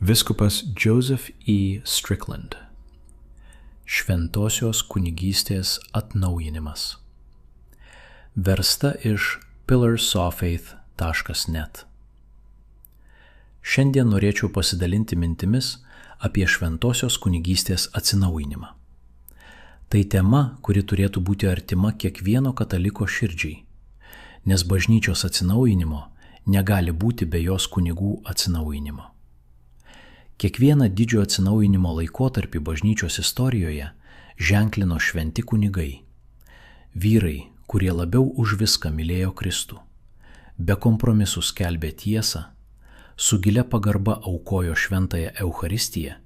Vyskupas Joseph E. Strickland. Šventosios kunigystės atnaujinimas. Versta iš pillarsoffaith.net. Šiandien norėčiau pasidalinti mintimis apie šventosios kunigystės atsinaujinimą. Tai tema, kuri turėtų būti artima kiekvieno kataliko širdžiai, nes bažnyčios atsinaujinimo negali būti be jos kunigų atsinaujinimo. Kiekvieną didžiojo atsinaujinimo laikotarpį bažnyčios istorijoje ženklino šventi kunigai. Vyrai, kurie labiau už viską mylėjo Kristų, be kompromisų skelbė tiesą, su gilia pagarba aukojo šventąją Eucharistiją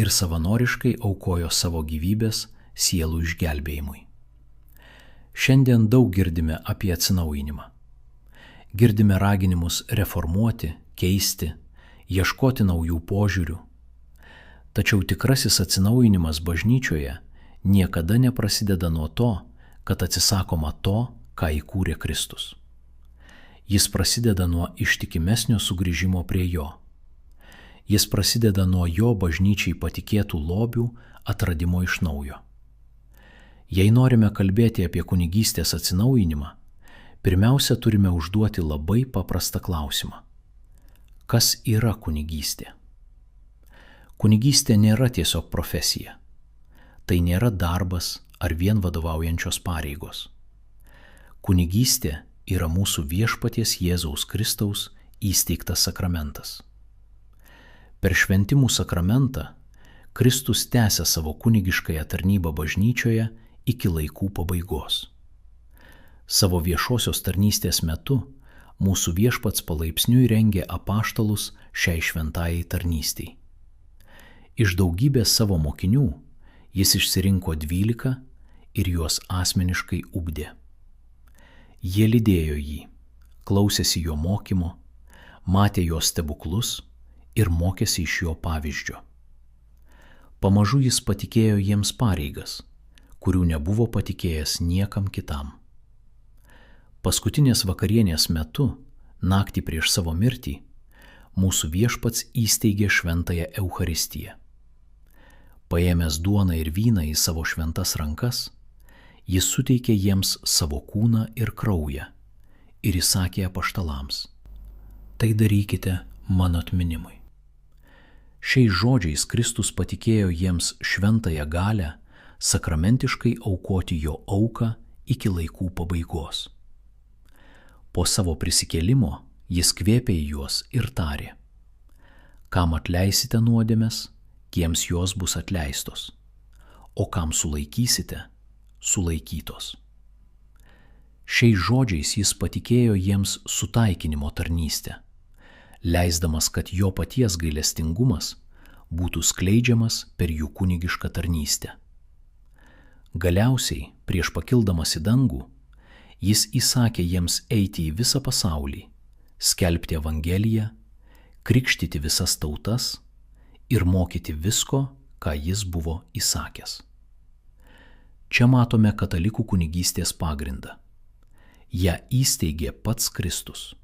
ir savanoriškai aukojo savo gyvybės sielų išgelbėjimui. Šiandien daug girdime apie atsinaujinimą. Girdime raginimus reformuoti, keisti, ieškoti naujų požiūrių. Tačiau tikrasis atsinaujinimas bažnyčioje niekada neprasideda nuo to, kad atsisakoma to, ką įkūrė Kristus. Jis prasideda nuo ištikimesnio sugrįžimo prie jo. Jis prasideda nuo jo bažnyčiai patikėtų lobių atradimo iš naujo. Jei norime kalbėti apie kunigystės atsinaujinimą, pirmiausia turime užduoti labai paprastą klausimą. Kas yra kunigystė? Kunigystė nėra tiesiog profesija. Tai nėra darbas ar vien vadovaujančios pareigos. Kunigystė yra mūsų viešpaties Jėzaus Kristaus įsteigtas sakramentas. Per šventimų sakramentą Kristus tęsia savo kunigiškąją tarnybą bažnyčioje iki laikų pabaigos. Savo viešosios tarnystės metu mūsų viešpats palaipsniui rengė apaštalus šiai šventajai tarnystei. Iš daugybės savo mokinių jis išsirinko 12 ir juos asmeniškai ugdė. Jie lydėjo jį, klausėsi jo mokymo, matė jo stebuklus ir mokėsi iš jo pavyzdžio. Pamažu jis patikėjo jiems pareigas, kurių nebuvo patikėjęs niekam kitam. Paskutinės vakarienės metu, naktį prieš savo mirtį, mūsų viešpats įsteigė šventąją Eucharistiją. Paėmęs duoną ir vyną į savo šventas rankas, jis suteikė jiems savo kūną ir kraują ir įsakė apaštalams: tai darykite mano atminimui. Šiais žodžiais Kristus patikėjo jiems šventąją galią sakramentiškai aukoti jo auką iki laikų pabaigos. Po savo prisikėlimo jis kvėpė į juos ir tarė: kam atleisite nuodėmes, tiems jos bus atleistos, o kam sulaikysite, sulaikytos. Šiais žodžiais jis patikėjo jiems sutaikinimo tarnystę, leisdamas, kad jo paties gailestingumas būtų skleidžiamas per jų kunigišką tarnystę. Galiausiai, prieš pakildamas į dangų, jis įsakė jiems eiti į visą pasaulį, skelbti evangeliją, krikštyti visas tautas ir mokyti visko, ką jis buvo įsakęs. Čia matome katalikų kunigystės pagrindą. Ja įsteigė pats Kristus.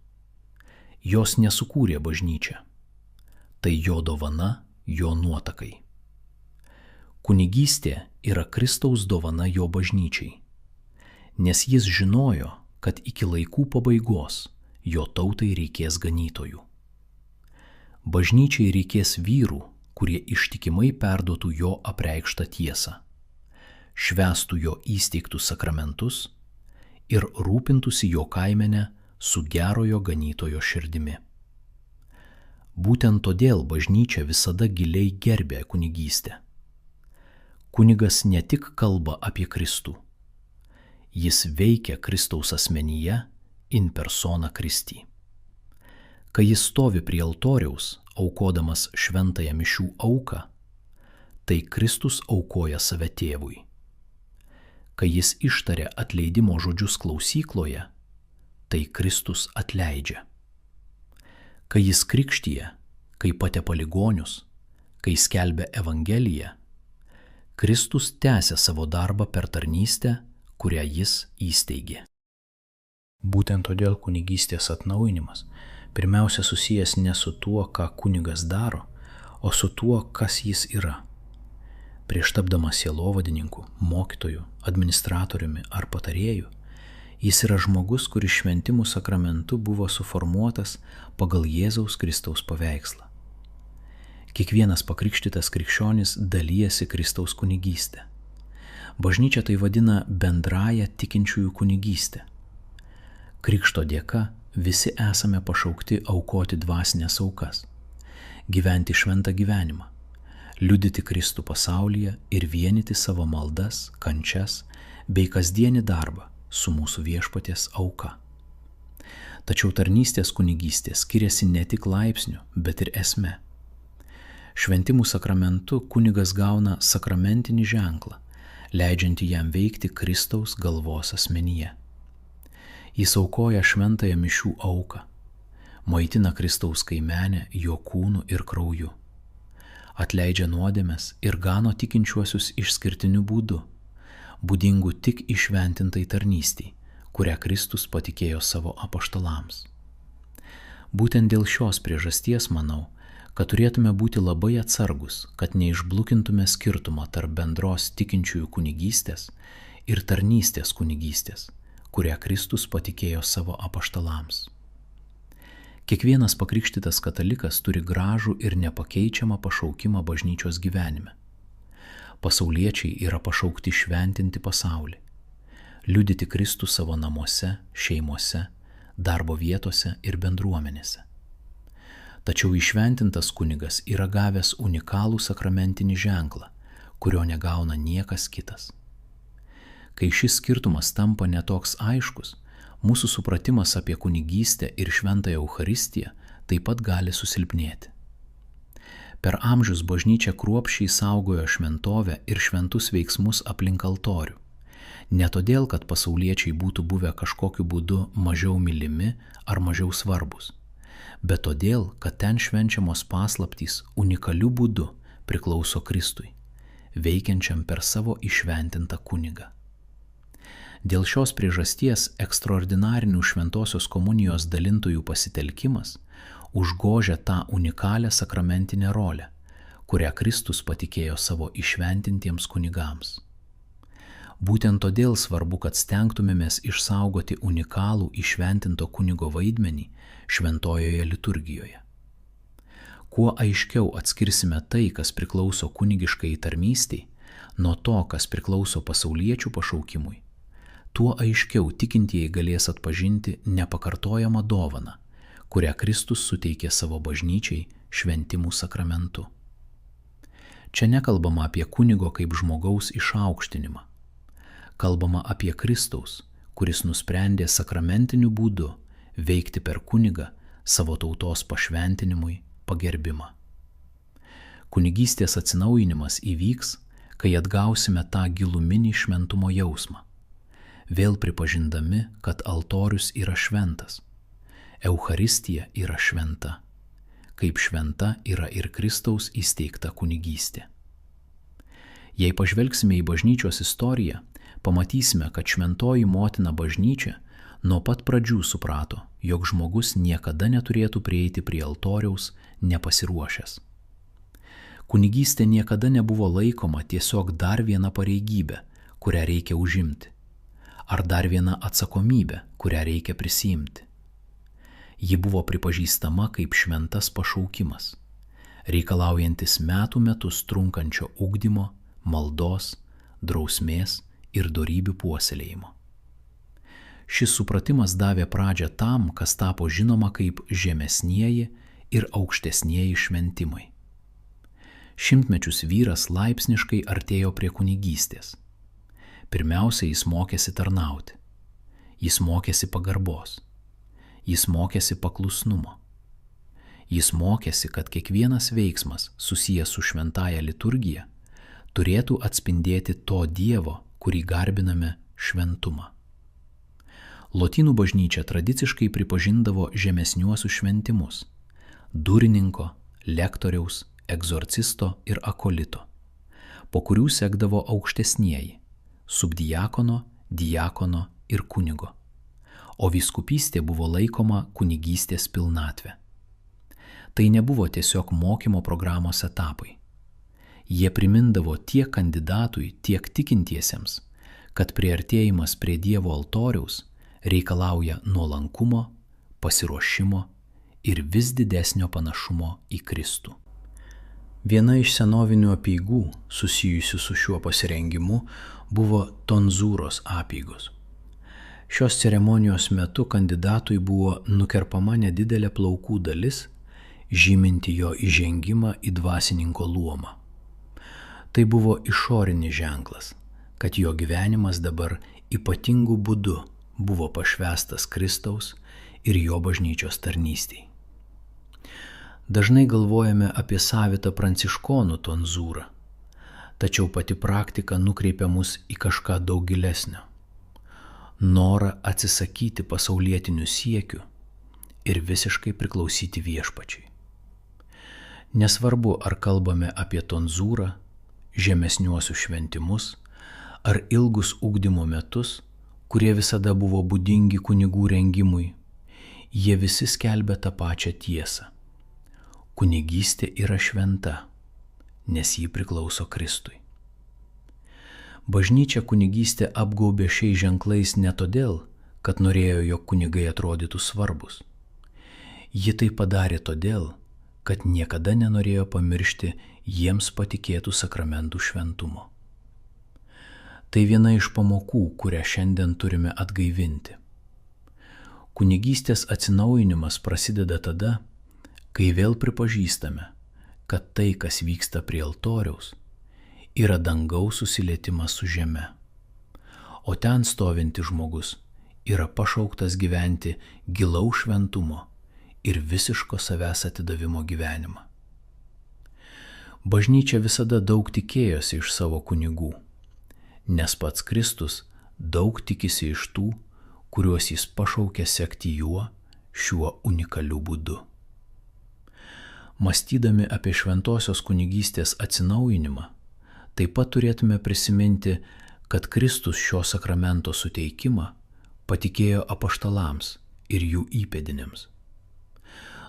Jos nesukūrė bažnyčia. Tai jo dovana, jo nuotakai. Kunigystė yra Kristaus dovana jo bažnyčiai, nes jis žinojo, kad iki laikų pabaigos jo tautai reikės ganytojų. Bažnyčiai reikės vyrų, kurie ištikimai perduotų jo apreikštą tiesą, švęstų jo įsteigtus sakramentus ir rūpintųsi jo kaimenę su gerojo ganytojo širdimi. Būtent todėl bažnyčia visada giliai gerbė kunigystę. Kunigas ne tik kalba apie Kristų, jis veikia Kristaus asmenyje in persona Christi. Kai jis stovi prie altoriaus, aukodamas šventąją mišių auką, tai Kristus aukoja save tėvui. Kai jis ištaria atleidimo žodžius klausykloje, tai Kristus atleidžia. Kai jis krikštija, kai patepa ligonius, kai skelbia evangeliją, Kristus tęsia savo darbą per tarnystę, kurią jis įsteigė. Būtent todėl kunigystės atnaujinimas pirmiausia susijęs ne su tuo, ką kunigas daro, o su tuo, kas jis yra. Prieš tapdamas sielovadininku, mokytoju, administratoriumi ar patarėju, jis yra žmogus, kuris šventimų sakramentu buvo suformuotas pagal Jėzaus Kristaus paveikslą. Kiekvienas pakrikštytas krikščionis dalijasi Kristaus kunigystę. Bažnyčia tai vadina bendrąją tikinčiųjų kunigystę. Krikšto dėka visi esame pašaukti aukoti dvasinės aukas, gyventi šventą gyvenimą, liudyti Kristų pasaulyje ir vienyti savo maldas, kančias bei kasdienį darbą su mūsų viešpaties auka. Tačiau tarnystės kunigystė skiriasi ne tik laipsniu, bet ir esme. Šventimų sakramentu kunigas gauna sakramentinį ženklą, leidžiantį jam veikti Kristaus galvos asmenyje. Jis aukoja šventąją mišių auką, maitina Kristaus kaimenę jo kūnu ir krauju, atleidžia nuodėmes ir gano tikinčiuosius išskirtiniu būdu, būdingu tik įšventintai tarnystei, kurią Kristus patikėjo savo apaštalams. Būtent dėl šios priežasties manau, kad turėtume būti labai atsargus, kad neišblukintume skirtumą tarp bendros tikinčiųjų kunigystės ir tarnystės kunigystės, kurią Kristus patikėjo savo apaštalams. Kiekvienas pakrikštytas katalikas turi gražų ir nepakeičiamą pašaukimą bažnyčios gyvenime. Pasauliečiai yra pašaukti šventinti pasaulį, liudyti Kristų savo namuose, šeimose, darbo vietose ir bendruomenėse. Tačiau įšventintas kunigas yra gavęs unikalų sakramentinį ženklą, kurio negauna niekas kitas. Kai šis skirtumas tampa netoks aiškus, mūsų supratimas apie kunigystę ir šventąją Eucharistiją taip pat gali susilpnėti. Per amžius bažnyčia kruopščiai saugojo šventovę ir šventus veiksmus aplink altorių. Ne todėl, kad pasauliečiai būtų buvę kažkokiu būdu mažiau mylimi ar mažiau svarbus, bet todėl, kad ten švenčiamos paslaptys unikaliu būdu priklauso Kristui, veikiančiam per savo įšventintą kunigą. Dėl šios priežasties ekstraordinarinių šventosios komunijos dalintojų pasitelkimas užgožia tą unikalią sakramentinę rolę, kurią Kristus patikėjo savo įšventintiems kunigams. Būtent todėl svarbu, kad stengtumėmės išsaugoti unikalų įšventinto kunigo vaidmenį šventojoje liturgijoje. Kuo aiškiau atskirsime tai, kas priklauso kunigiškai tarnystei, nuo to, kas priklauso pasauliečių pašaukimui, tuo aiškiau tikintieji galės atpažinti nepakartojamą dovaną, kurią Kristus suteikė savo bažnyčiai šventimų sakramentu. Čia nekalbama apie kunigo kaip žmogaus išaukštinimą. Kalbama apie Kristaus, kuris nusprendė sakramentiniu būdu veikti per kunigą savo tautos pašventinimui pagerbimą. Kunigystės atsinaujinimas įvyks, kai atgausime tą giluminį šventumo jausmą, vėl pripažindami, kad altorius yra šventas, Eucharistija yra šventa, kaip šventa yra ir Kristaus įsteigta kunigystė. Jei pažvelgsime į bažnyčios istoriją, pamatysime, kad šventoji motina bažnyčia nuo pat pradžių suprato, jog žmogus niekada neturėtų prieiti prie altoriaus nepasiruošęs. Kunigystė niekada nebuvo laikoma tiesiog dar viena pareigybė, kurią reikia užimti, ar dar viena atsakomybė, kurią reikia prisiimti. Ji buvo pripažįstama kaip šventas pašaukimas, reikalaujantis metų metus trunkančio ugdymo, maldos, drausmės ir dorybių puoselėjimo. Šis supratimas davė pradžią tam, kas tapo žinoma kaip žemesnieji ir aukštesnieji šventimai. Šimtmečius vyras laipsniškai artėjo prie kunigystės. Pirmiausia, jis mokėsi tarnauti. Jis mokėsi pagarbos. Jis mokėsi paklusnumo. Jis mokėsi, kad kiekvienas veiksmas susijęs su šventąja liturgija turėtų atspindėti to Dievo, kurį garbiname, šventumą. Lotynų bažnyčia tradiciškai pripažindavo žemesniuosius šventimus – durininko, lektoriaus, egzorcisto ir akolito, po kurių sekdavo aukštesnieji – subdiakono, diakono ir kunigo, o vyskupystė buvo laikoma kunigystės pilnatvė. Tai nebuvo tiesiog mokymo programos etapai. Jie primindavo tiek kandidatui, tiek tikintiesiems, kad priartėjimas prie Dievo altoriaus reikalauja nuolankumo, pasiruošimo ir vis didesnio panašumo į Kristų. Viena iš senovinių apeigų susijusių su šiuo pasirengimu buvo tonzūros apeigos. Šios ceremonijos metu kandidatui buvo nukerpama nedidelė plaukų dalis, žyminti jo įžengimą į dvasininko luomą. Tai buvo išorinis ženklas, kad jo gyvenimas dabar ypatingų būdu buvo pašvęstas Kristaus ir jo bažnyčios tarnystei. Dažnai galvojame apie savitą pranciškonų tonzūrą, tačiau pati praktika nukreipia mus į kažką daug gilesnio. Norą atsisakyti pasaulietinių siekių ir visiškai priklausyti viešpačiui. Nesvarbu, ar kalbame apie tonzūrą, žemesniuosius šventimus ar ilgus ugdymo metus, kurie visada buvo būdingi kunigų rengimui, jie visi skelbia tą pačią tiesą. Kunigystė yra šventa, nes ji priklauso Kristui. Bažnyčia kunigystę apgaubė šiais ženklais ne todėl, kad norėjo, jog kunigai atrodytų svarbus. Ji tai padarė todėl, kad niekada nenorėjo pamiršti jiems patikėtų sakramentų šventumo. Tai viena iš pamokų, kurią šiandien turime atgaivinti. Kunigystės atsinaujinimas prasideda tada, kai vėl pripažįstame, kad tai, kas vyksta prie altoriaus, yra dangaus susilietimas su žeme, o ten stovintis žmogus yra pašauktas gyventi gilaus šventumo ir visiško savęs atidavimo gyvenimą. Bažnyčia visada daug tikėjosi iš savo kunigų, nes pats Kristus daug tikisi iš tų, kuriuos jis pašaukė sekti juo šiuo unikaliu būdu. Mąstydami apie šventosios kunigystės atsinaujinimą, taip pat turėtume prisiminti, kad Kristus šio sakramento suteikimą patikėjo apaštalams ir jų įpėdiniams.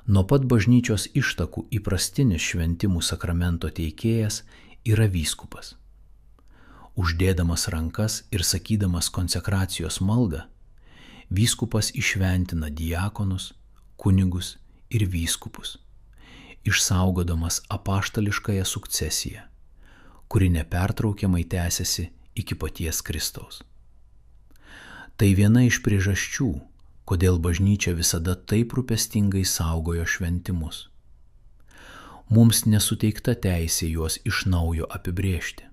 Nuo pat bažnyčios ištakų įprastinis šventimų sakramento teikėjas yra vyskupas. Uždėdamas rankas ir sakydamas konsekracijos maldą, vyskupas išventina diakonus, kunigus ir vyskupus, išsaugodamas apaštališkąją sukcesiją, kuri nepertraukiamai tęsiasi iki paties Kristaus. Tai viena iš priežasčių, kodėl bažnyčia visada taip rūpestingai saugojo šventimus. Mums nesuteikta teisė juos iš naujo apibrėžti.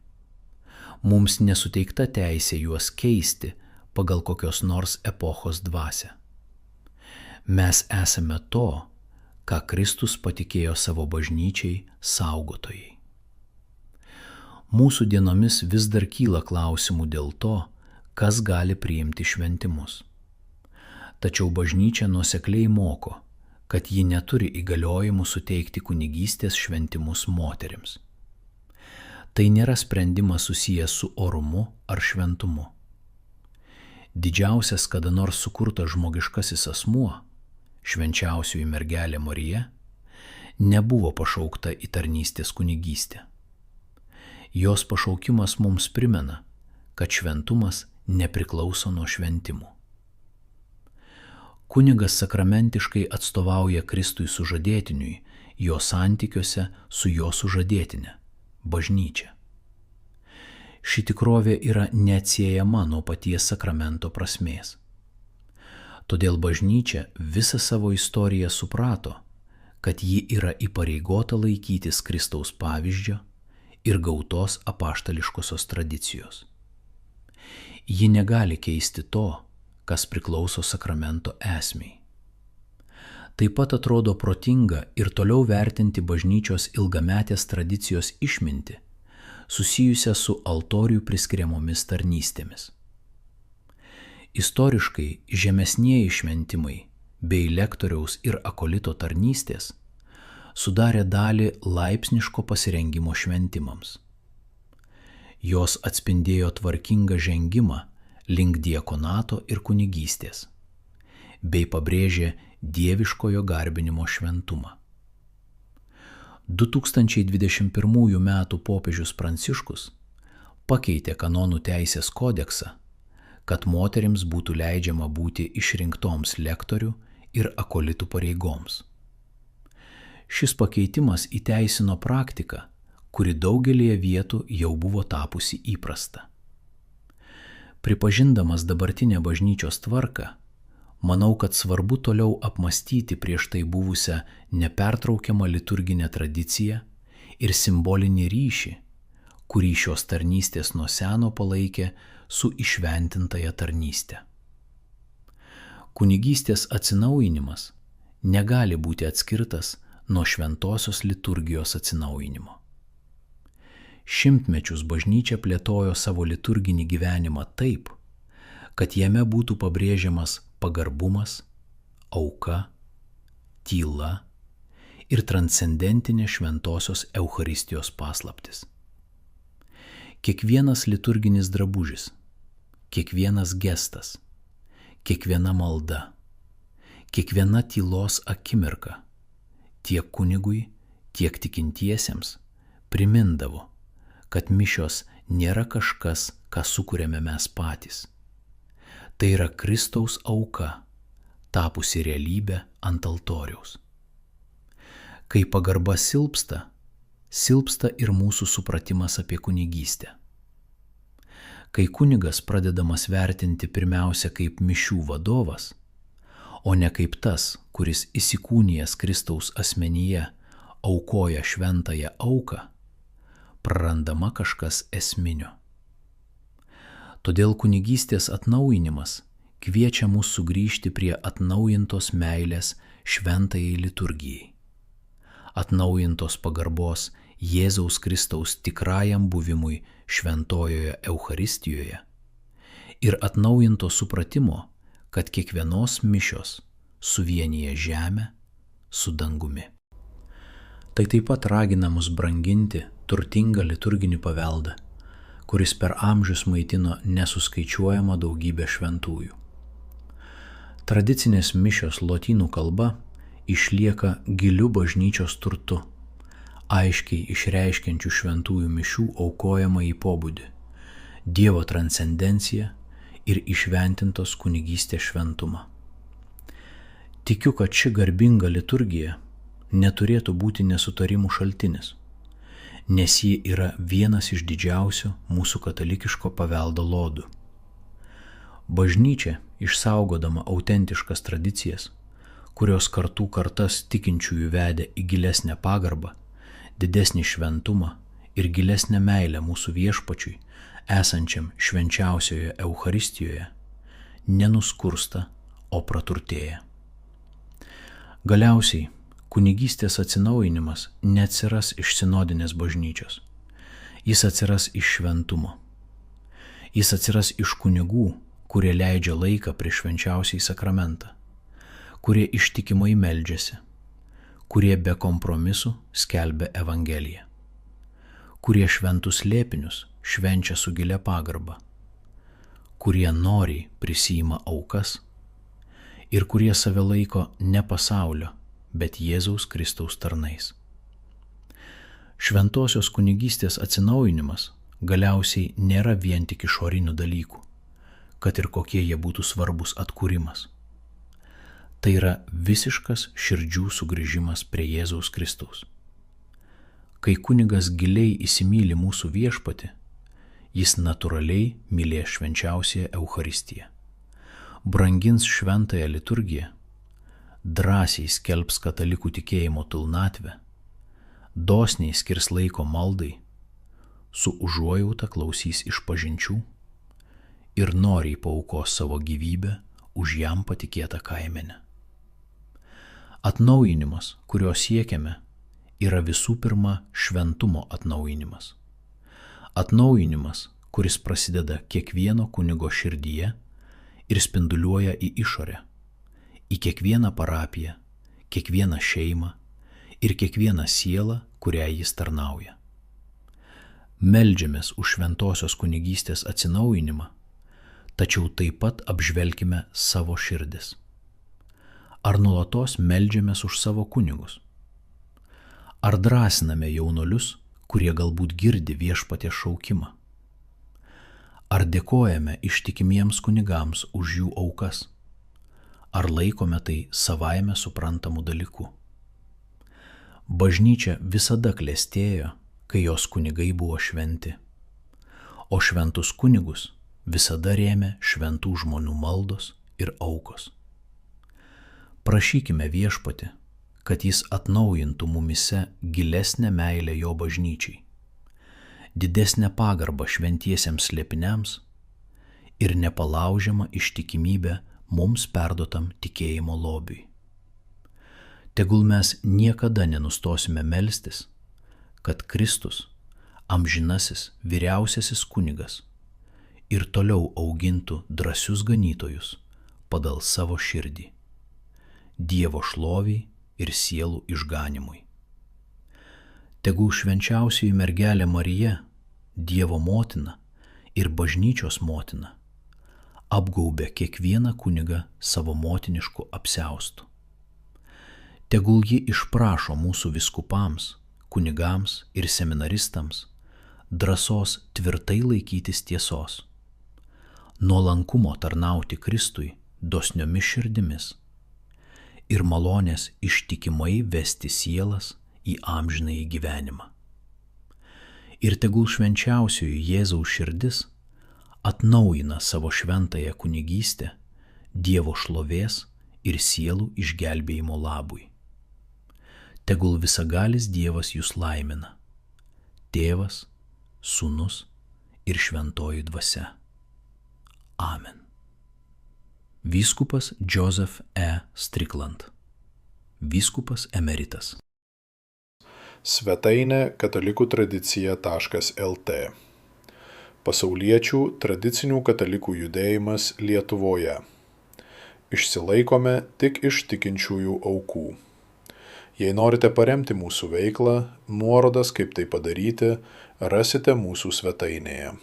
Mums nesuteikta teisė juos keisti pagal kokios nors epochos dvasią. Mes esame to, ką Kristus patikėjo savo bažnyčiai saugotojai. Mūsų dienomis vis dar kyla klausimų dėl to, kas gali priimti šventimus. Tačiau bažnyčia nuosekliai moko, kad ji neturi įgaliojimų suteikti kunigystės šventimus moterims. Tai nėra sprendimas susijęs su orumu ar šventumu. Didžiausias kada nors sukurtas žmogiškasis asmuo, švenčiausioji mergelė Marija, nebuvo pašaukta į tarnystės kunigystę. Jos pašaukimas mums primena, kad šventumas nepriklauso nuo šventimų. Kunigas sakramentiškai atstovauja Kristui sužadėtiniui jo santykiuose su jo sužadėtine, bažnyčia. Ši tikrovė yra neatsiejama nuo paties sakramento prasmės. Todėl bažnyčia visą savo istoriją suprato, kad ji yra įpareigota laikytis Kristaus pavyzdžio ir gautos apaštališkosios tradicijos. Ji negali keisti to, kas priklauso sakramento esmei. Taip pat atrodo protinga ir toliau vertinti bažnyčios ilgametės tradicijos išmintį, susijusią su altoriui priskiriamomis tarnystėmis. Istoriškai žemesnieji šventimai bei lektoriaus ir akolito tarnystės sudarė dalį laipsniško pasirengimo šventimams. Jos atspindėjo tvarkingą žengimą link diakonato ir kunigystės, bei pabrėžė dieviškojo garbinimo šventumą. 2021 m. popiežius Pranciškus pakeitė kanonų teisės kodeksą, kad moterims būtų leidžiama būti išrinktoms lektorių ir akolitų pareigoms. Šis pakeitimas įteisino praktiką, kuri daugelėje vietų jau buvo tapusi įprasta. Pripažindamas dabartinę bažnyčios tvarką, manau, kad svarbu toliau apmastyti prieš tai buvusią nepertraukiamą liturginę tradiciją ir simbolinį ryšį, kurį šios tarnystės nuo seno palaikė su įšventintąja tarnyste. Kunigystės atsinaujinimas negali būti atskirtas nuo šventosios liturgijos atsinaujinimo. Šimtmečius bažnyčia plėtojo savo liturginį gyvenimą taip, kad jame būtų pabrėžiamas pagarbumas, auka, tyla ir transcendentinė šventosios Eucharistijos paslaptis. Kiekvienas liturginis drabužis, kiekvienas gestas, kiekviena malda, kiekviena tylos akimirka tiek kunigui, tiek tikintiesiems primindavo, kad mišios nėra kažkas, ką sukuriame mes patys. Tai yra Kristaus auka, tapusi realybė ant altoriaus. Kai pagarba silpsta, silpsta ir mūsų supratimas apie kunigystę. Kai kunigas pradedamas vertinti pirmiausia kaip mišių vadovas, o ne kaip tas, kuris įsikūnijęs Kristaus asmenyje aukoja šventąją auką, prarandama kažkas esminio. Todėl kunigystės atnaujinimas kviečia mus sugrįžti prie atnaujintos meilės šventajai liturgijai, atnaujintos pagarbos Jėzaus Kristaus tikrajam buvimui šventojoje Eucharistijoje ir atnaujinto supratimo, kad kiekvienos mišios suvienyje žemę su dangumi. Tai taip pat ragina mus branginti turtingą liturginį paveldą, kuris per amžius maitino nesuskaičiuojamą daugybę šventųjų. Tradicinės mišios lotynų kalba išlieka giliu bažnyčios turtu, aiškiai išreiškiančių šventųjų mišių aukojamąjį pobūdį, Dievo transcendenciją ir įšventintos kunigystės šventumą. Tikiu, kad ši garbinga liturgija neturėtų būti nesutarimų šaltinis, nes ji yra vienas iš didžiausių mūsų katalikiško paveldo lodų. Bažnyčia, išsaugodama autentiškas tradicijas, kurios kartų kartas tikinčiųjų vedė į gilesnę pagarbą, didesnį šventumą ir gilesnę meilę mūsų viešpačiui, esančiam švenčiausioje Eucharistijoje, nenuskursta, o praturtėja. Galiausiai, kunigystės atsinaujinimas neatsiras iš sinodinės bažnyčios. Jis atsiras iš šventumo. Jis atsiras iš kunigų, kurie leidžia laiką prieš švenčiausiąjį sakramentą, kurie ištikimai meldžiasi, kurie be kompromisų skelbia Evangeliją, kurie šventus slėpinius švenčia su gilia pagarba, kurie noriai prisiima aukas ir kurie save laiko ne pasaulio, bet Jėzaus Kristaus tarnais. Šventosios kunigystės atsinaujinimas galiausiai nėra vien tik išorinių dalykų, kad ir kokie jie būtų svarbus atkūrimas. Tai yra visiškas širdžių sugrįžimas prie Jėzaus Kristaus. Kai kunigas giliai įsimyli mūsų viešpatį, jis natūraliai mylės švenčiausiąją Eucharistiją, brangins šventąją liturgiją, drąsiai skelbs katalikų tikėjimo pilnatvę, dosniai skirs laiko maldai, su užuojauta klausys išpažinčių ir noriai paaukos savo gyvybę už jam patikėtą kaimenę. Atnaujinimas, kurio siekiame, yra visų pirma šventumo atnaujinimas. Atnaujinimas, kuris prasideda kiekvieno kunigo širdyje ir spinduliuoja į išorę, į kiekvieną parapiją, kiekvieną šeimą ir kiekvieną sielą, kurią jis tarnauja. Meldžiamės už šventosios kunigystės atsinaujinimą, tačiau taip pat apžvelkime savo širdis. Ar nuolatos meldžiamės už savo kunigus? Ar drąsiname jaunuolius, kurie galbūt girdi Viešpaties šaukimą? Ar dėkojame ištikimiems kunigams už jų aukas? Ar laikome tai savaime suprantamų dalykų? Bažnyčia visada klestėjo, kai jos kunigai buvo šventi, o šventus kunigus visada rėmė šventų žmonių maldos ir aukos. Prašykime Viešpatį, kad jis atnaujintų mumyse gilesnę meilę jo bažnyčiai, didesnę pagarbą šventiesiems slėpiniams ir nepalaužiamą ištikimybę mums perduotam tikėjimo lobiui. Tegul mes niekada nenustosime melstis, kad Kristus, amžinasis vyriausiasis kunigas, ir toliau augintų drąsius ganytojus pagal savo širdį, Dievo šloviai ir sielų išganimui. Tegul švenčiausioji mergelė Marija, Dievo motina ir bažnyčios motina, apgaubia kiekvieną kunigą savo motinišku apsiaustu. Tegul ji išprašo mūsų vyskupams, kunigams ir seminaristams drąsos tvirtai laikytis tiesos, nuolankumo tarnauti Kristui dosniomis širdimis ir malonės ištikimai vesti sielas į amžinąjį gyvenimą. Ir tegul švenčiausioji Jėzaus širdis atnaujina savo šventąją kunigystę Dievo šlovės ir sielų išgelbėjimo labui. Tegul visagalis Dievas jūs laimina, Tėvas, Sūnus ir Šventoji Dvasia. Amen. Vyskupas Joseph E. Strickland, vyskupas emeritas. Svetainė katalikų-tradicija.lt. Pasauliečių tradicinių katalikų judėjimas Lietuvoje. Išsilaikome tik iš tikinčiųjų aukų. Jei norite paremti mūsų veiklą, nuorodas, kaip tai padaryti, rasite mūsų svetainėje.